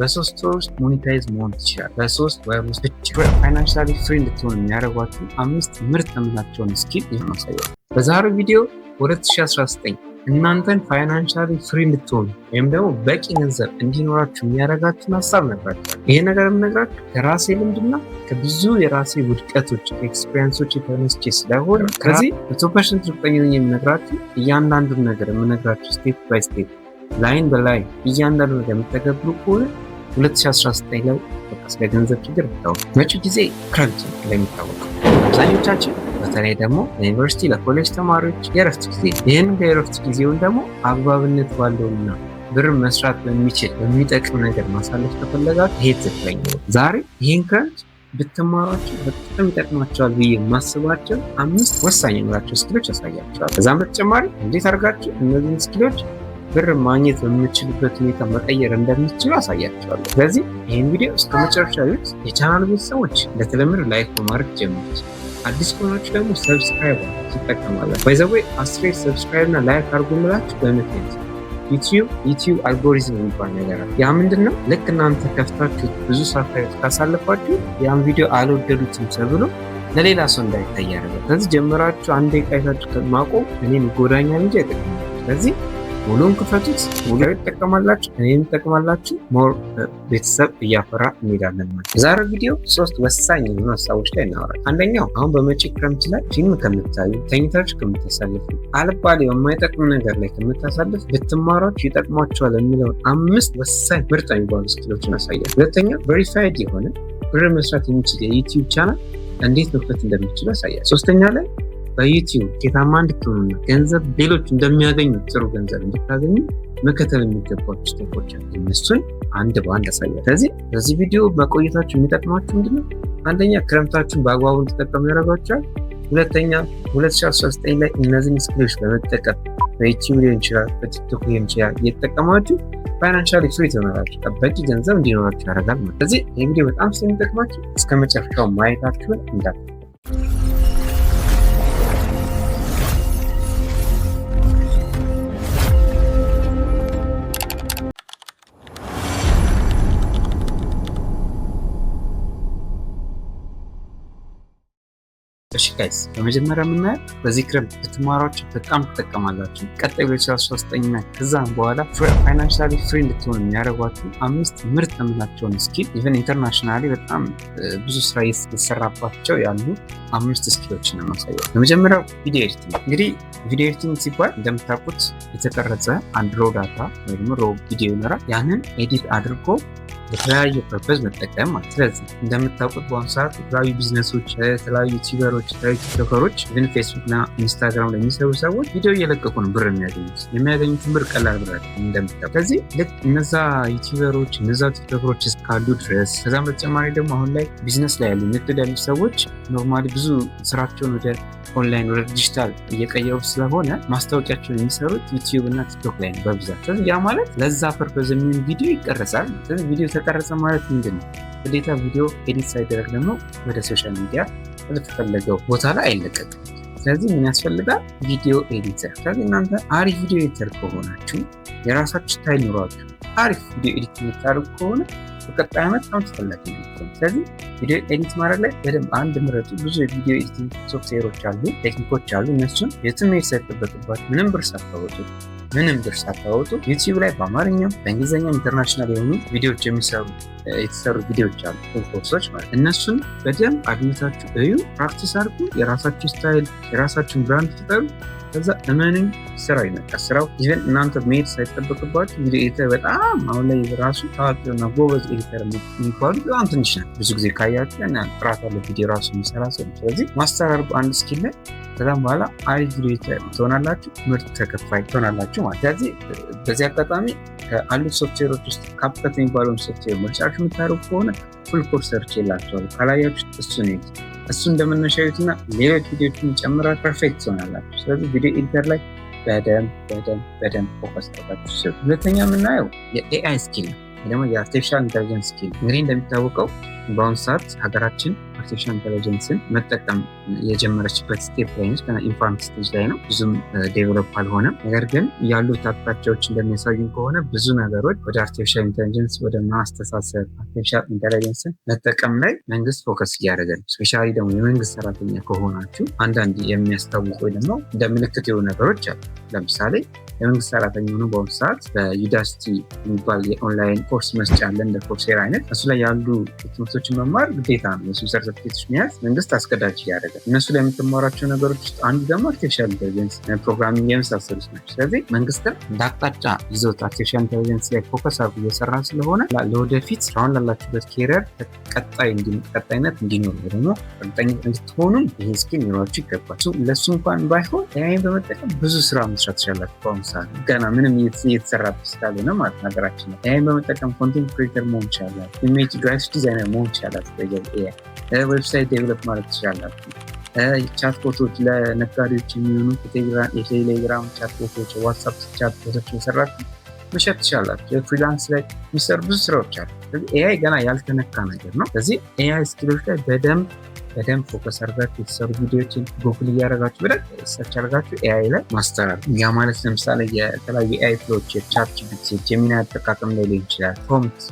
በ3 ወር ውስጥ ሞኔታይዝ መሆን ትችላል። በ3 ወር ውስጥ ብቻ ፋይናንሻሊ ፍሪ እንድትሆኑ የሚያደርጓችሁ 5 ምርጥ የምላቸውን ስኪል ያሳያል። በዛሬው ቪዲዮ 2019 እናንተን ፋይናንሻሊ ፍሪ እንድትሆኑ ወይም ደግሞ በቂ ገንዘብ እንዲኖራችሁ የሚያደርጋችሁን ሀሳብ ነበር። ይሄ ነገር የምነግራችሁ ከራሴ ልምድና ከብዙ የራሴ ውድቀቶች ኤክስፔሪንሶች የተነስቼ ስለሆነ ከዚህ 100% እርግጠኛ ነኝ የምነግራችሁ እያንዳንዱን ነገር የምነግራችሁ ስቴፕ ባይ ስቴፕ ላይን በላይን እያንዳንዱ ነገር የምትተገብሩ ከሆነ 2019 ላይ በቃ ስለ ገንዘብ ችግር ብታው መጪው ጊዜ ክረምት እንደሚታወቀው አብዛኞቻችን በተለይ ደግሞ ለዩኒቨርሲቲ ለኮሌጅ ተማሪዎች የረፍት ጊዜ ይህን የረፍት ጊዜውን ደግሞ አግባብነት ባለውና ብር መስራት በሚጠቅም ነገር ማሳለፍ ከፈለጋችሁ ይሄ ትክክለኛ ነው። ዛሬ ይህን ክረምት ብትማሯቸው በጣም ይጠቅማቸዋል ብዬ የማስባቸው 5 ወሳኝ የምላቸው ስኪሎች ያሳያቸዋል። ከዛም በተጨማሪ እንዴት አድርጋችሁ እነዚህን ስኪሎች ብር ማግኘት በምችልበት ሁኔታ መቀየር እንደምትችሉ አሳያቸዋለሁ። ስለዚህ ይህን ቪዲዮ እስከ መጨረሻ ዩት የቻናል ቤተሰቦች እንደተለመደ ላይክ በማድረግ ጀምሩት። አዲስ ከሆናችሁ ደግሞ ሰብስክራይብ ትጠቀማላችሁ። ባይዘዌይ 10 ሰብስክራይብ እና ላይክ አድርጉ ምላችሁ በምክንያት ዩቲዩብ አልጎሪዝም የሚባል ነገር አለ። ያ ምንድነው? ልክ እናንተ ከፍታችሁ ብዙ ሰዓት ካሳለፋችሁ ያን ቪዲዮ አልወደዱትም ተብሎ ለሌላ ሰው እንዳይታይ ያደርጋል። ስለዚህ ጀምራችሁ አንዴ ቃይታችሁ ማቆም እኔን ይጎዳኛል እንጂ አይጠቅምም። ስለዚህ ሙሉን ክፈቱት፣ ሙሉ ይጠቀማላችሁ፣ እኔም ይጠቀማላችሁ፣ ሞር ቤተሰብ እያፈራ እንሄዳለን ማለት። የዛሬው ቪዲዮ 3 ወሳኝ የሆኑ ሀሳቦች ላይ እናወራለን። አንደኛው አሁን በመጪ ክረምት ላይ ፊልም ከምታዩ፣ ተኝታችሁ ከምታሳልፉ፣ አልባሌ የማይጠቅሙ ነገር ላይ ከምታሳልፍ ብትማሯችሁ ይጠቅሟቸዋል የሚለውን 5 ወሳኝ ምርጥ የሚባሉ ስኪሎችን ያሳያል። ሁለተኛ ቬሪፋይድ የሆነ ብር መስራት የሚችል የዩቲዩብ ቻናል እንዴት መክፈት እንደሚችሉ ያሳያል። ሶስተኛ ላይ በዩቲዩብ ውጤታማ እንድትሆኑና ገንዘብ ሌሎች እንደሚያገኙ ጥሩ ገንዘብ እንድታገኙ መከተል የሚገባቸው ስቴፖች አሉ። እነሱን አንድ በአንድ ያሳያል። ስለዚህ በዚህ ቪዲዮ በቆይታችሁ የሚጠቅማችሁ ምንድነው? አንደኛ ክረምታችሁን በአግባቡ እንድትጠቀሙ ያደርጋችኋል። ሁለተኛ 2019 ላይ እነዚህን ስኪሎች በመጠቀም በዩቲዩብ ሊሆን ይችላል፣ በቲክቶክ ሊሆን ይችላል እየተጠቀማችሁ ፋይናንሻሊ ፍሪ ትሆናላችሁ፣ በቂ ገንዘብ እንዲኖራችሁ ያደርጋል ማለት። ስለዚህ ይህ ቪዲዮ በጣም ስለሚጠቅማችሁ እስከ መጨረሻው ማየታችሁን እንዳትረሱ። እሺ ጋይስ በመጀመሪያ የምናየው በዚህ ክረምት ብትማሯቸው በጣም ትጠቀማላችሁ። ቀጣይ 2019 እና ከዛም በኋላ ፋይናንሻሊ ፍሪ እንድትሆኑ የሚያደርጓችሁ 5 ምርጥ የምላቸውን ስኪል ኢቨን ኢንተርናሽናሊ በጣም ብዙ ስራ የተሰራባቸው ያሉ 5 ስኪሎችን ነው የማሳየው። በመጀመሪያው ቪዲዮ ኤዲቲንግ። እንግዲህ ቪዲዮ ኤዲቲንግ ሲባል እንደምታውቁት የተቀረጸ አንድ ሮ ዳታ ወይም ሮ ቪዲዮ ይኖራል። ያንን ኤዲት አድርጎ በተለያየ ፐርፐዝ መጠቀም ማለት። ስለዚህ እንደምታውቁት በአሁኑ ሰዓት የተለያዩ ቢዝነሶች፣ የተለያዩ ዩቲዩበሮች፣ የተለያዩ ቲክቶከሮች ግን ፌስቡክ እና ኢንስታግራም ላይ የሚሰሩ ሰዎች ቪዲዮ እየለቀቁ ነው ብር የሚያገኙትን ብር ቀላል ብር እንደምታውቁት። ስለዚህ ልክ እነዛ ዩቲዩበሮች እነዛ ቲክቶከሮች እስካሉ ድረስ ከዛም በተጨማሪ ደግሞ አሁን ላይ ቢዝነስ ላይ ያሉ ንግድ ያሉ ሰዎች ኖርማሊ ብዙ ስራቸውን ወደ ኦንላይን ወደ ዲጂታል እየቀየሩ ስለሆነ ማስታወቂያቸውን የሚሰሩት ዩቲዩብ እና ቲክቶክ ላይ ነው በብዛት። ስለዚህ ያ ማለት ለዛ ፐርፐዝ የሚሆን ቪዲዮ ይቀረጻል። ስለዚህ ቪዲዮ ተቀረጸ ማለት ምንድን ነው? ግዴታ ቪዲዮ ኤዲት ሳይደረግ ደግሞ ወደ ሶሻል ሚዲያ ወደ ተፈለገው ቦታ ላይ አይለቀቅም። ስለዚህ ምን ያስፈልጋል? ቪዲዮ ኤዲተር። ስለዚህ እናንተ አሪፍ ቪዲዮ ኤዲተር ከሆናችሁ የራሳችሁ ስታይል ኑሯችሁ አሪፍ ቪዲዮ ኤዲት የምታደርጉ ከሆነ በቀጣይ ዓመት በጣም ተፈላጊ ነው። ስለዚህ ቪዲዮ ኤዲት ማድረግ ላይ በደንብ አንድ ምረጡ። ብዙ የቪዲዮ ኤዲቲንግ ሶፍትዌሮች አሉ፣ ቴክኒኮች አሉ። እነሱን የትም ሳይጠበቅባችሁ ምንም ብር ሳታወጡ ዩቲዩብ ላይ በአማርኛም በእንግሊዝኛም ኢንተርናሽናል የሆኑ ቪዲዮዎች የተሰሩ ቪዲዮዎች አሉ፣ ኮርሶች ማለት። እነሱን በደንብ አድምታችሁ እዩ፣ ፕራክቲስ አድርጉ። የራሳችሁ ስታይል የራሳችሁን ብራንድ ፍጠሩ። ከዛ እመኑኝ ስራው ይመጣል። ስራው ኢቨን እናንተ መሄድ ሳይጠበቅባችሁ ቪዲዮ ኤዲተር በጣም አሁን ላይ ራሱ ታዋቂውና ጎበዝ ኤዲተር የሚባሉ በጣም ትንሽ ነው። ብዙ ጊዜ ካያችሁ ጥራት ያለው ቪዲዮ ራሱ የሚሰራ ሰው። ስለዚህ ማስተር አድርጉ አንድ ስኪል ላይ። ከዛም በኋላ አሪፍ ቪዲዮ ኤዲተር ትሆናላችሁ፣ ምርጥ ተከፋይ ትሆናላችሁ ማለት። ስለዚህ በዚህ አጋጣሚ ከአሉት ሶፍትዌሮች ውስጥ ካፕከት የሚባለውን ሶፍትዌር ምርጫችሁ የምታደርጉ ከሆነ ፉል ኮርስ ሰርች የላቸዋል። ካላያችሁ እሱ እንደመነሻዩትና ሌሎች ቪዲዮችን ጨምራል ፐርፌክት ትሆናላችሁ። ስለዚህ ቪዲዮ ኤዲተር ላይ በደንብ ፎከስ አድርጋችሁ ስሩ። ሁለተኛ የምናየው የኤአይ ስኪል ነው፣ ደግሞ የአርቲፊሻል ኢንተለጀንስ ስኪል። እንግዲህ እንደሚታወቀው በአሁኑ ሰዓት ሀገራችን አርቲፊሻል ኢንተለጀንስን መጠቀም የጀመረችበት ስቴፕ ላይ ነች። ገና ኢንፋንት ስቴጅ ላይ ነው። ብዙም ዴቨሎፕ አልሆነም። ነገር ግን ያሉት አቅጣጫዎች እንደሚያሳዩን ከሆነ ብዙ ነገሮች ወደ አርቲፊሻል ኢንተለጀንስ ወደ ማስተሳሰብ አርቲፊሻል ኢንተለጀንስን መጠቀም ላይ መንግስት ፎከስ እያደረገ ነው። ስፔሻሊ ደግሞ የመንግስት ሰራተኛ ከሆናችሁ አንዳንድ የሚያስታውቁ ወይ ደግሞ እንደ ምልክት የሆኑ ነገሮች አሉ። ለምሳሌ የመንግስት ሰራተኛ ሆኖ በአሁኑ ሰዓት በዩዳሲቲ የሚባል የኦንላይን ኮርስ መስጫ አለ፣ እንደ ኮርሴራ አይነት። እሱ ላይ ያሉ ትምህርቶችን መማር ግዴታ ነው። የሱ ሰርተፊኬቶች መያዝ መንግስት አስገዳጅ እያደረገ እነሱ ላይ የምትማራቸው ነገሮች ውስጥ አንዱ ደግሞ አርቲፊሻል ኢንተለጀንስ ፕሮግራሚንግ የመሳሰሉት ናቸው። ስለዚህ መንግስትም እንደ አቅጣጫ ይዞት አርቲፊሻል ኢንተለጀንስ ላይ ፎከስ አድርጎ እየሰራ ስለሆነ ለወደፊት አሁን ላላችሁበት ኬሪየር ቀጣይነት እንዲኖር ደግሞ እርግጠኛ እንድትሆኑም ይሄ ስኪል ሊኖራችሁ ይገባል። ለእሱ እንኳን ባይሆን ኤአይን በመጠቀም ብዙ ስራ መስራት ትችላላችሁ። በአሁኑ ሰዓት ገና ምንም እየተሰራበት ስላልሆነ ማለት ነገራችን ነው። ኤአይን በመጠቀም ኮንቴንት ክሬተር መሆን ይቻላል። ኢሜጅ ግራፊክስ ዲዛይነር መሆን ይቻላል። ዌብሳይት ዴቨሎፕ ማለት ትችላላችሁ። ቻት ቦቶች ለነጋዴዎች የሚሆኑ የቴሌግራም ቻት ቦቶች፣ ዋትሳፕ ቻት ቦቶች የሰራችሁ መሸጥ ትችላላችሁ። ፍሪላንስ ላይ የሚሰሩ ብዙ ስራዎች አሉ። ኤአይ ገና ያልተነካ ነገር ነው። ስለዚህ ኤአይ ስኪሎች ላይ በደንብ ፎከስ አድርጋችሁ የተሰሩ ቪዲዮዎችን ጉግል እያደረጋችሁ በደንብ ሰርች አድርጋችሁ ኤአይ ላይ ማስተራር። ያ ማለት ለምሳሌ የተለያዩ ኤአይ ፍሎች የቻት ጂፒቲ፣ ጀሚናይ አጠቃቀም ላይ ሊሆን ይችላል።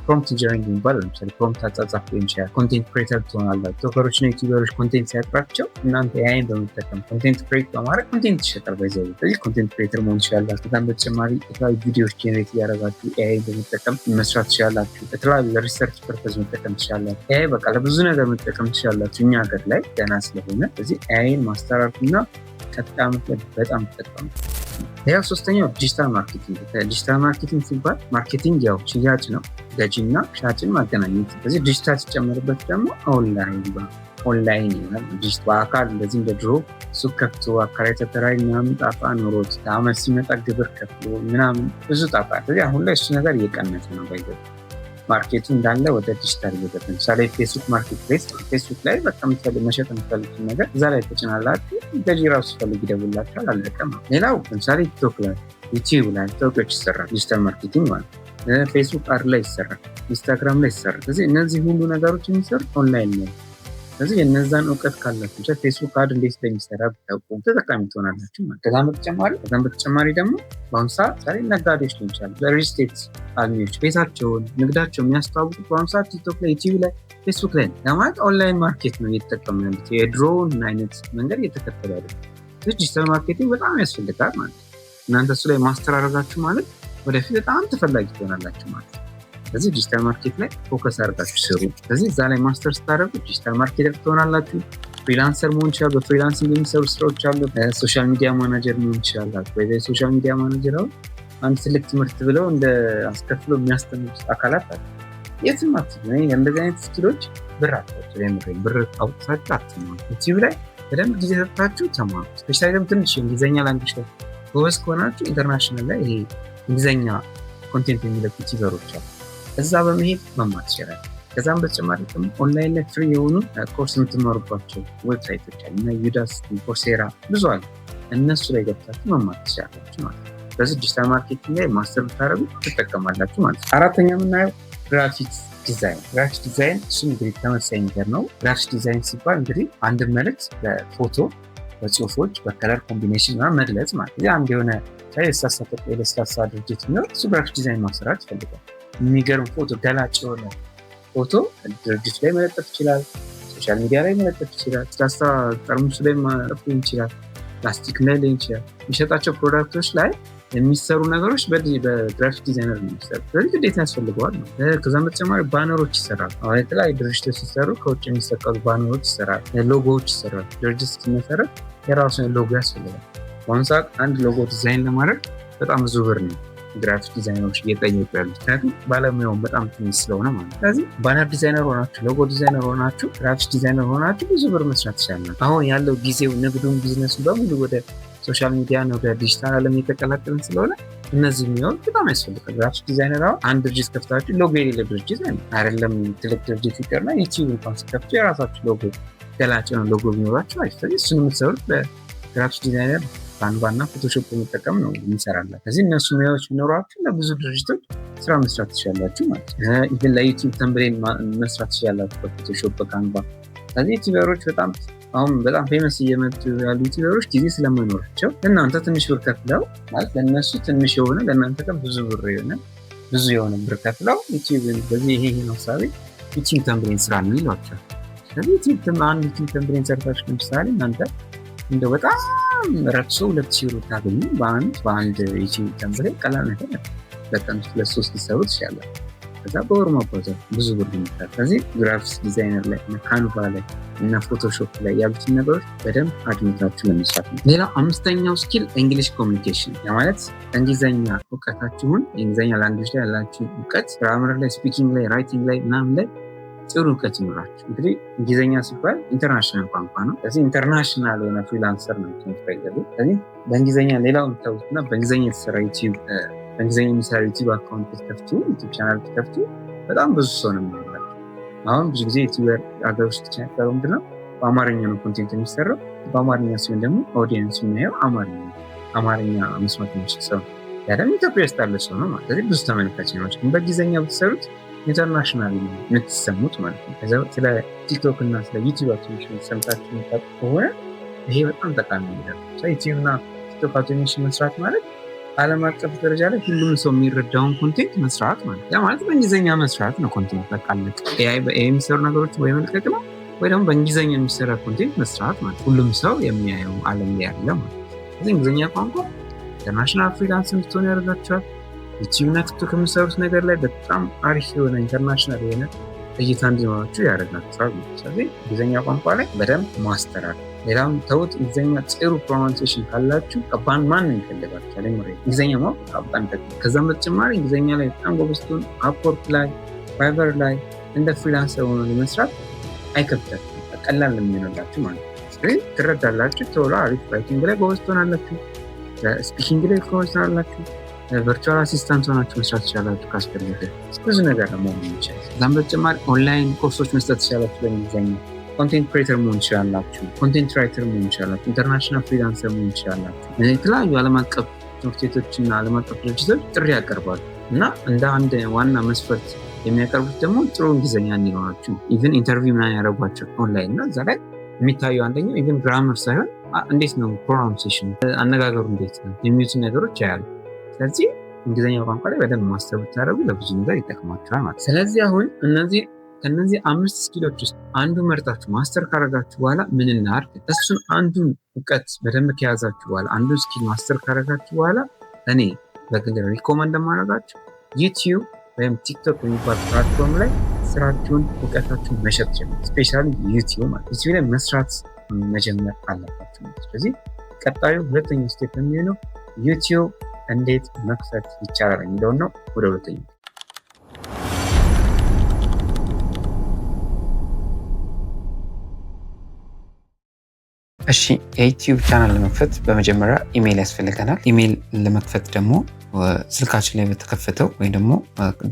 ፕሮምፕት ኢንጂነሪንግ የሚባል ለምሳሌ ፕሮምፕት አጻጻፍ ሊሆን ይችላል። ኮንቴንት ክሬተር ትሆናላችሁ። ቶከሮችና ዩቲዩበሮች ኮንቴንት ሲያጥራቸው እናንተ ኤአይን በመጠቀም ኮንቴንት ክሬት በማድረግ ኮንቴንት ይሸጣል። በዚያ ስለዚህ ኮንቴንት ክሬተር መሆን ይችላላችሁ። ከዛም በተጨማሪ የተለያዩ ቪዲዮዎች ጄኔሬት እያደረጋችሁ ኤአይን በመጠቀም መስራት ትችላላችሁ። የተለያዩ ለሪሰርች ፐርፐዝ መጠቀም ትችላላችሁ። ኤአይ በቃ ለብዙ ነገር መጠቀም ትችላላችሁ እኛ ሀገር ላይ ገና ስለሆነ። ስለዚህ ኤአይን ማስተራርና ቀጣይ ዓመት ላይ በጣም ተጠቀሙ። ያው ሶስተኛው ዲጂታል ማርኬቲንግ። ዲጂታል ማርኬቲንግ ሲባል ማርኬቲንግ ያው ሽያጭ ነው፣ ገዢና ሻጭን ማገናኘት። ስለዚህ ዲጂታል ሲጨመርበት ደግሞ ኦንላይን ይሆናል። በአካል እንደዚህ እንደ ድሮ ሱቅ ከፍቶ አከራይ ተከራይ ምናምን ጣጣ ኖሮት ለአመት ሲመጣ ግብር ከፍሎ ምናምን ብዙ ጣጣ። ስለዚህ አሁን ላይ እሱ ነገር እየቀነሰ ነው። ማርኬቱ እንዳለ ወደ ዲጂታል እየገባ። ለምሳሌ ፌስቡክ ማርኬት ፕሌስ፣ ፌስቡክ ላይ በጣም መሸጥ የምትፈልጉትን ነገር እዛ ላይ ተጭናላችሁ። ገዢ ራሱ ሲፈልግ ይደውላችኋል። አለቀ። ለሌላው ለምሳሌ ቲክቶክ ላይ፣ ዩቲዩብ ላይ ታውቂዎች ይሰራል ዲጂታል ማርኬቲንግ ማለት። ፌስቡክ አድ ላይ ይሰራል፣ ኢንስታግራም ላይ ይሰራል። ስለዚህ እነዚህ ሁሉ ነገሮች የሚሰሩት ኦንላይን ነው። ስለዚህ የነዛን እውቀት ካላችሁ ፌስቡክ አድ እንዴት እንደሚሰራ ብታውቁ ተጠቃሚ ትሆናላችሁ ማለት። ከዛም በተጨማሪ ደግሞ በአሁኑ ሰዓት ዛሬ ነጋዴዎች ሊሆን ይችላሉ፣ ለሪል ስቴት አልሚዎች ቤታቸውን ንግዳቸው የሚያስተዋውቁት በአሁኑ ሰዓት ቲክቶክ ላይ፣ ዩቲዩብ ላይ፣ ፌስቡክ ላይ ለማለት ኦንላይን ማርኬት ነው እየተጠቀሙ ያሉት። የድሮውን አይነት መንገድ እየተከተሉ ያሉት። ዲጂታል ማርኬቲንግ በጣም ያስፈልጋል ማለት። እናንተ እሱ ላይ ማስተር አደረጋችሁ ማለት ወደፊት በጣም ተፈላጊ ትሆናላችሁ ማለት። ስለዚህ ዲጂታል ማርኬት ላይ ፎከስ አድርጋችሁ ስሩ። ስለዚህ እዛ ላይ ማስተር ስታደርጉ ዲጂታል ማርኬተር ትሆናላችሁ። ፍሪላንሰር መሆን ይችላል። በፍሪላንሲንግ የሚሰሩ ስራዎች አሉ። ሶሻል ሚዲያ ማናጀር መሆን ይችላላችሁ። ወይ ሶሻል ሚዲያ ማናጀር አሁን አንድ ትልቅ ትምህርት ብለው እንደ አስከፍለው የሚያስተምሩት አካላት አሉ። የትም አትሄዱ። እንደዚህ አይነት ስኪሎች ብር አታውጡ። ብር አውጥታችሁ አትማሩ። ዩቲዩብ ላይ በደንብ ጊዜ ሰጥታችሁ ተማሩ። ስፔሻሊ ደግሞ ትንሽ የእንግሊዝኛ ላንጉጅ ላይ ጎበዝ ከሆናችሁ ኢንተርናሽናል ላይ ይሄ እንግሊዝኛ ኮንቴንት የሚለቁ ዩቲዩበሮች አሉ። እዛ በመሄድ መማር ይችላል። ከዛም በተጨማሪ ደግሞ ኦንላይን ላይ ፍሪ የሆኑ ኮርስ የምትማሩባቸው ዌብሳይቶች አሉ እና ዩዳሲቲ፣ ኮርሴራ ብዙ አሉ። እነሱ ላይ ገብታችሁ መማር ትችላላችሁ ማለት ነው። ስለዚህ ዲጂታል ማርኬቲንግ ላይ ማስተር ብታደርጉ ትጠቀማላችሁ ማለት ነው። አራተኛ የምናየው ግራፊክስ ዲዛይን። ግራፊክስ ዲዛይን እሱ እንግዲህ ተመሳሳይ ነገር ነው። ግራፊክስ ዲዛይን ሲባል እንግዲህ አንድ መልዕክት በፎቶ፣ በጽሁፎች፣ በከለር ኮምቢኔሽን እና መግለጽ ማለት ነው። አንድ የሆነ ሳይሳሳት የለስላሳ ድርጅት ቢኖር እሱ ግራፊክስ ዲዛይን ማሰራት ይፈልጋል። የሚገርም ፎቶ፣ ገላጭ የሆነ ፎቶ ድርጅት ላይ መለጠፍ ይችላል። ሶሻል ሚዲያ ላይ መለጠፍ ይችላል። ስላሳ ጠርሙስ ላይ መለጠፍ ይችላል። ፕላስቲክ ላይ ሊሆን ይችላል። የሚሸጣቸው ፕሮዳክቶች ላይ የሚሰሩ ነገሮች በግራፊክ ዲዛይነር ነው የሚሰሩ። ስለዚህ ግዴታ ያስፈልገዋል ነው። ከዛም በተጨማሪ ባነሮች ይሰራሉ። አሁን የተለያዩ ድርጅቶች ሲሰሩ ከውጭ የሚሰቀሉ ባነሮች ይሰራሉ፣ ሎጎዎች ይሰራሉ። ድርጅት ሲመሰረት የራሱን ሎጎ ያስፈልጋል። በአሁኑ ሰዓት አንድ ሎጎ ዲዛይን ለማድረግ በጣም ብዙ ብር ነው ግራፊክ ዲዛይነሮች እየጠየቁ ያሉት፣ ምክንያቱም ባለሙያውን በጣም ትንሽ ስለሆነ ማለት ነው። ስለዚህ ባነር ዲዛይነር ሆናችሁ፣ ሎጎ ዲዛይነር ሆናችሁ፣ ግራፊክ ዲዛይነር ሆናችሁ ብዙ ብር መስራት ይቻላል። አሁን ያለው ጊዜው ንግዱን ቢዝነሱ በሙሉ ወደ ሶሻል ሚዲያ ነው፣ ወደ ዲጂታል ዓለም እየተቀላቀልን ስለሆነ እነዚህ የሚሆን በጣም ያስፈልጋል። ግራፊክ ዲዛይነር አሁን አንድ ድርጅት ከፍታችሁ ሎጎ የሌለ ድርጅት አይደለም ትልቅ ድርጅት ይቀርና ዩቲዩብ እንኳን ሲከፍቱ የራሳችሁ ሎጎ ገላጭ ነው ሎጎ ቢኖራችሁ አይፈል። እሱን የምትሰሩት በግራፊክ ዲዛይነር ካንቫ እና ፎቶሾፕ በመጠቀም ነው የሚሰራላት። ስለዚህ እነሱ ሙያዎች ቢኖሯችሁ ለብዙ ድርጅቶች ስራ መስራት ትችላላችሁ ማለት ነው። ኢቭን ለዩቲዩብ ተምብሌን መስራት ትችላላችሁ በፎቶሾፕ በካንቫ። ስለዚህ ዩቲዩበሮች አሁን በጣም ፌመስ እየመጡ ያሉ ዩቲዩበሮች ጊዜ ስለማይኖራቸው ለእናንተ ትንሽ ብር ከፍለው ማለት ለእነሱ ትንሽ የሆነ ለእናንተ ግን ብዙ የሆነ ብር ከፍለው ዩቲዩብን በዚህ ይሄ ነው ሳቢ ዩቲዩብ ተምብሬን ስራ ነው ይሏቸዋል። ስለዚህ አንድ ዩቲዩብ ተምብሬን ሰርታችሁ ለምሳሌ እናንተ እንደው በጣም ረክሶ 2000 ብር ታገኙ በአንድ ዩቲዩብ ተምብሬን ቀላል ነገር በቀን 2-3 ሊሰሩ ትችላላችሁ። ከዛ በወር ማባዛት ብዙ ብር ይመጣል። ስለዚህ ግራፊክስ ዲዛይነር ላይ እና ካንቫ ላይ እና ፎቶሾፕ ላይ ያሉትን ነገሮች በደንብ አድምታችሁ ለመስራት ነው። ሌላው 5ኛው ስኪል እንግሊሽ ኮሚኒኬሽን ማለት እንግሊዘኛ እውቀታችሁን የእንግሊዘኛ ላንጉጅ ላይ ያላችሁ እውቀት ግራመር ላይ፣ ስፒኪንግ ላይ፣ ራይቲንግ ላይ ምናምን ላይ ጥሩ እውቀት ይኖራችሁ። እንግዲህ እንግሊዘኛ ሲባል ኢንተርናሽናል ቋንቋ ነው። ስለዚህ ኢንተርናሽናል የሆነ ፍሪላንሰር ነው የምትፈልጉ። ስለዚህ በእንግሊዘኛ ሌላው የምታውቁትና በእንግሊዘኛ የተሰራ በእንግሊዝኛ የሚሰራ ዩቲዩብ አካውንት ብትከፍቱ ዩቲዩብ ቻናል ብትከፍቱ በጣም ብዙ ሰው ነው የሚሆናል። አሁን ብዙ ጊዜ ዩቲዩበር ሀገር ውስጥ ቻናል ምንድነው በአማርኛ ነው ኮንቴንት የሚሰራው። በአማርኛ ሲሆን ደግሞ ኦዲየንስ የሚያየው አማርኛ መስማት የሚችል ሰው ያ ደግሞ ኢትዮጵያ ውስጥ ያለ ሰው ነው ማለት። ስለዚህ ብዙ ተመልካች ነው። ግን በእንግሊዝኛ ብትሰሩት ኢንተርናሽናል የምትሰሙት ማለት ነው። ከዛ ስለ ቲክቶክ እና ስለ ዩቲዩብ አውቶሜሽን ሰምታችሁ የምታውቁ ከሆነ ይሄ በጣም ጠቃሚ ነገር ነው። ዩቲዩብ እና ቲክቶክ አውቶሜሽን መስራት ማለት ዓለም አቀፍ ደረጃ ላይ ሁሉም ሰው የሚረዳውን ኮንቴንት መስራት ማለት ያ ማለት በእንግሊዝኛ መስራት ነው። ኮንቴንት በቃ ኤአይ የሚሰሩ ነገሮች ወይ መልቀቅ ነው ወይ ደግሞ በእንግሊዝኛ የሚሰራ ኮንቴንት መስራት ማለት ሁሉም ሰው የሚያየው ዓለም ላይ ያለ ማለት ነው። ስለዚህ እንግሊዝኛ ቋንቋ ኢንተርናሽናል ፍሪላንስ እንድትሆኑ ያደርጋቸዋል። ዩቲዩብ እና ቲክቶክ የሚሰሩት ነገር ላይ በጣም አሪፍ የሆነ ኢንተርናሽናል የሆነ እይታ እንዲኖራችሁ ያደርጋቸዋል። ስለዚህ እንግሊዝኛ ቋንቋ ላይ በደንብ ማስተራል። ሌላም ተውት፣ እንግሊዝኛ ጥሩ ፕሮናንሴሽን ካላችሁ ቀባን ማንም ይፈልጋችኋል። እንግሊዝኛ ማወቅ ቀባን ጠቅ። ከዛም በተጨማሪ እንግሊዝኛ ላይ በጣም ጎበዝቱን አፕወርክ ላይ፣ ፋይቨር ላይ እንደ ፍሪላንሰር ሆኖ ለመስራት አይከብዳችሁም። ቀላል የሚሆንላችሁ ማለት ነው። ስለዚህ ትረዳላችሁ። ቶሎ አሪፍ ራይቲንግ ላይ ጎበዝ ትሆናላችሁ። ስፒኪንግ ላይ ጎበዝ ትሆናላችሁ። ቨርቹዋል አሲስታንት ሆናችሁ መስራት ትችላላችሁ። ካስፈለገ ብዙ ነገር መሆን ይችላል። ከዛም በተጨማሪ ኦንላይን ኮርሶች መስጠት ትችላላችሁ በእንግሊዝኛ። ኮንቴንት ክሬተር መሆን ይችላላችሁ። ኮንቴንት ራይተር መሆን ይችላላችሁ። ኢንተርናሽናል ፍሪላንሰር መሆን ይችላላችሁ። የተለያዩ ዓለም አቀፍ ትምህርት ቤቶችና ዓለም አቀፍ ድርጅቶች ጥሪ ያቀርባሉ እና እንደ አንድ ዋና መስፈርት የሚያቀርቡት ደግሞ ጥሩ እንግሊዝኛ እንዲኖራችሁ። ኢቨን ኢንተርቪው ምናምን ያደረጓቸው ኦንላይን እና እዛ ላይ የሚታየው አንደኛው ኢቨን ግራመር ሳይሆን እንዴት ነው ፕሮናንሴሽን፣ አነጋገሩ እንዴት ነው የሚሉትን ነገሮች ያያሉ። ስለዚህ እንግሊዝኛ ቋንቋ ላይ በደንብ ማስተር ብታደርጉ ለብዙ ነገር ይጠቅማችኋል ማለት። ስለዚህ አሁን ከነዚህ 5 ስኪሎች ውስጥ አንዱ መርጣችሁ ማስተር ካረጋችሁ በኋላ ምን እናድርግ? እሱን አንዱን እውቀት በደንብ ከያዛችሁ በኋላ አንዱን ስኪል ማስተር ካረጋችሁ በኋላ እኔ በግል ሪኮመንድ ማድረጋችሁ ዩቲዩብ ወይም ቲክቶክ የሚባል ፕላትፎርም ላይ ስራችሁን እውቀታችሁን መሸጥ ጀምሩ። ስፔሻሊ ዩቲዩብ ማለት ዩቲዩብ ላይ መስራት መጀመር አለባችሁ ማለት። ስለዚህ ቀጣዩ ሁለተኛው ስቴፕ የሚሆነው ዩቲዩብ እንዴት መክፈት ይቻላል የሚለውን ነው። ወደ ሁለተኛው እሺ፣ የዩቲዩብ ቻናል ለመክፈት በመጀመሪያ ኢሜይል ያስፈልገናል። ኢሜይል ለመክፈት ደግሞ ስልካችን ላይ በተከፈተው ወይም ደግሞ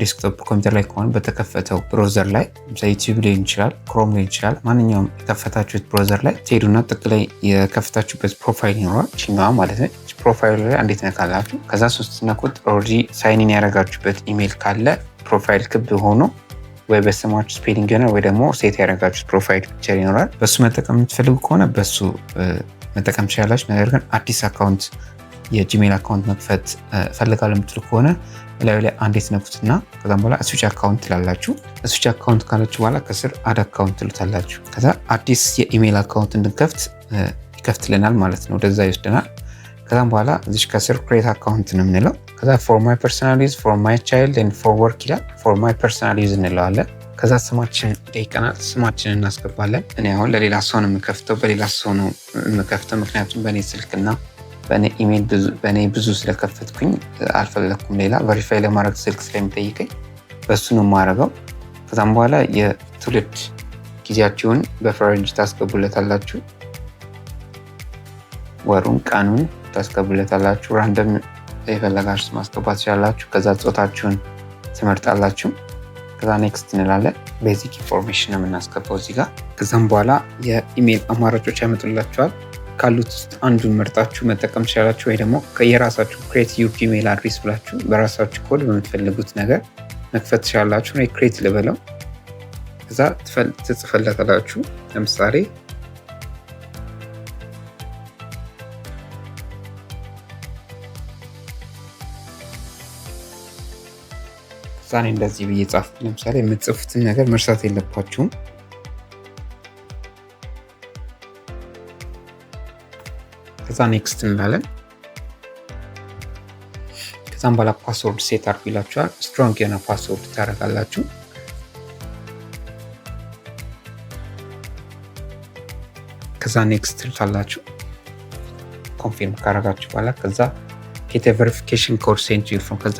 ዴስክቶፕ ኮምፒውተር ላይ ከሆነ በተከፈተው ብሮዘር ላይ ዩቲዩብ ሊሆን ይችላል፣ ክሮም ሊሆን ይችላል። ማንኛውም የከፈታችሁት ብሮዘር ላይ ትሄዱና ጥቅ ላይ የከፈታችሁበት ፕሮፋይል ይኖራል። ችኛዋ ማለት ነው። ፕሮፋይሉ ላይ አንዴት ነካላችሁ። ከዛ 3 ነኩት። ኦልሬዲ ሳይኒን ያደረጋችሁበት ኢሜይል ካለ ፕሮፋይል ክብ ሆኖ ወይ በስማችሁ ስፔሊንግ ይሆናል ወይ ደግሞ ሴት ያደረጋችሁት ፕሮፋይል ፒክቸር ይኖራል። በሱ መጠቀም የምትፈልጉ ከሆነ በሱ መጠቀም ትችላላችሁ። ነገር ግን አዲስ አካውንት የጂሜል አካውንት መክፈት ፈልጋለሁ የምትሉ ከሆነ ላዩ ላይ አንዴት ነኩትና ከዛም በኋላ ስዊች አካውንት ትላላችሁ። ስዊች አካውንት ካላችሁ በኋላ ከስር አድ አካውንት ትሉታላችሁ። ከዛ አዲስ የኢሜይል አካውንት እንድንከፍት ይከፍትልናል ማለት ነው። ወደዛ ይወስደናል። ከዛም በኋላ እዚች ከስር ክሬት አካውንት ነው የምንለው። ከዛ ፎር ማይ ፐርሰናል ዩዝ፣ ፎር ማይ ቻይልድ ኤንድ ፎር ወርክ ይላል። ፎር ማይ ፐርሰናል ዩዝ እንለዋለን። ከዛ ስማችን ይጠይቀናል። ስማችን እናስገባለን። እኔ አሁን ለሌላ ሰው ነው የምከፍተው፣ በሌላ ሰው ነው የምከፍተው ምክንያቱም በእኔ ስልክና በእኔ ኢሜይል በእኔ ብዙ ስለከፈትኩኝ አልፈለኩም ሌላ ቨሪፋይ ለማድረግ ስልክ ስለሚጠይቀኝ በሱ ነው የማደርገው። ከዛም በኋላ የትውልድ ጊዜያችሁን በፈረንጅ ታስገቡለታላችሁ። ወሩን ቀኑን ታስገቡለታላችሁ። ራንደም የፈለጋችሁ ማስገባት ትችላላችሁ። ከዛ ጾታችሁን ትመርጣላችሁ። ከዛ ኔክስት እንላለን። ቤዚክ ኢንፎርሜሽን ነው የምናስገባው እዚህ ጋር። ከዛም በኋላ የኢሜይል አማራጮች ያመጡላችኋል። ካሉት ውስጥ አንዱን መርጣችሁ መጠቀም ትችላላችሁ። ወይ ደግሞ የራሳችሁ ክሬት ዩር ጂሜይል አድሬስ ብላችሁ በራሳችሁ ኮድ በምትፈልጉት ነገር መክፈት ትችላላችሁ። ክሬት ልበለው። ከዛ ትጽፈለታላችሁ ለምሳሌ ዛኔ እንደዚህ ብዬ ጻፍኩ። ለምሳሌ የምትጽፉትን ነገር መርሳት የለባችሁም። ከዛ ኔክስት እንላለን። ከዛም በኋላ ፓስወርድ ሴት አድርጉ ይላችኋል። ስትሮንግ የሆነ ፓስወርድ ታደርጋላችሁ። ከዛ ኔክስት ትሉታላችሁ። ኮንፊርም ካረጋችሁ በኋላ ከዛ ጌት ቬሪፊኬሽን ኮድ ሴንት ዩ ፍሮም ከዛ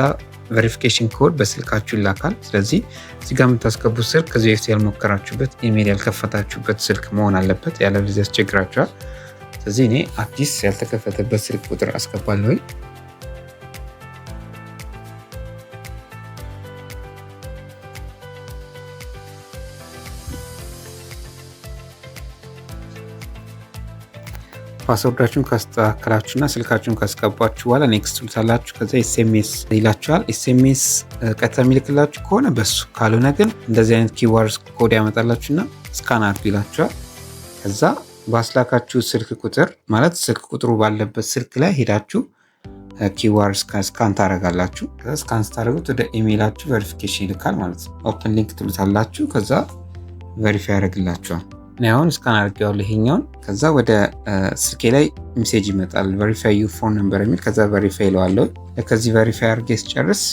ቬሪፊኬሽን ኮድ በስልካችሁ ይላካል። ስለዚህ እዚህ ጋር የምታስገቡት ስልክ ከዚህ በፊት ያልሞከራችሁበት ኢሜል ያልከፈታችሁበት ስልክ መሆን አለበት፣ ያለበለዚያ ያስቸግራችኋል። ስለዚህ እኔ አዲስ ያልተከፈተበት ስልክ ቁጥር አስገባለሁ። ፓስወርዳችሁን ካስተካከላችሁና ስልካችሁን ካስገባችሁ በኋላ ኔክስት ትሉታላችሁ። ከዛ ኤስኤምኤስ ይላችኋል። ኤስኤምኤስ ቀጥታ የሚልክላችሁ ከሆነ በሱ ካልሆነ ግን እንደዚህ አይነት ኪዋርድ ኮድ ያመጣላችሁና ስካን አድርጉ ይላችኋል። ከዛ ባስላካችሁ ስልክ ቁጥር ማለት ስልክ ቁጥሩ ባለበት ስልክ ላይ ሄዳችሁ ኪዋርድ ስካን ታደርጋላችሁ። ከዛ ስካን ስታደርጉት ወደ ኢሜይላችሁ ቬሪፊኬሽን ይልካል ማለት ነው። ኦፕን ሊንክ ትሉታላችሁ። ከዛ ቬሪፋይ ያደርግላችኋል። እኔ አሁን ስካን አድርጌዋለሁ ይሄኛውን። ከዛ ወደ ስልኬ ላይ ሜሴጅ ይመጣል ቬሪፋይ ዩ ፎን ነምበር የሚል። ከዛ ቬሪፋይ ይለዋለሁ። ከዚህ ቬሪፋይ አድርጌ ስጨርስ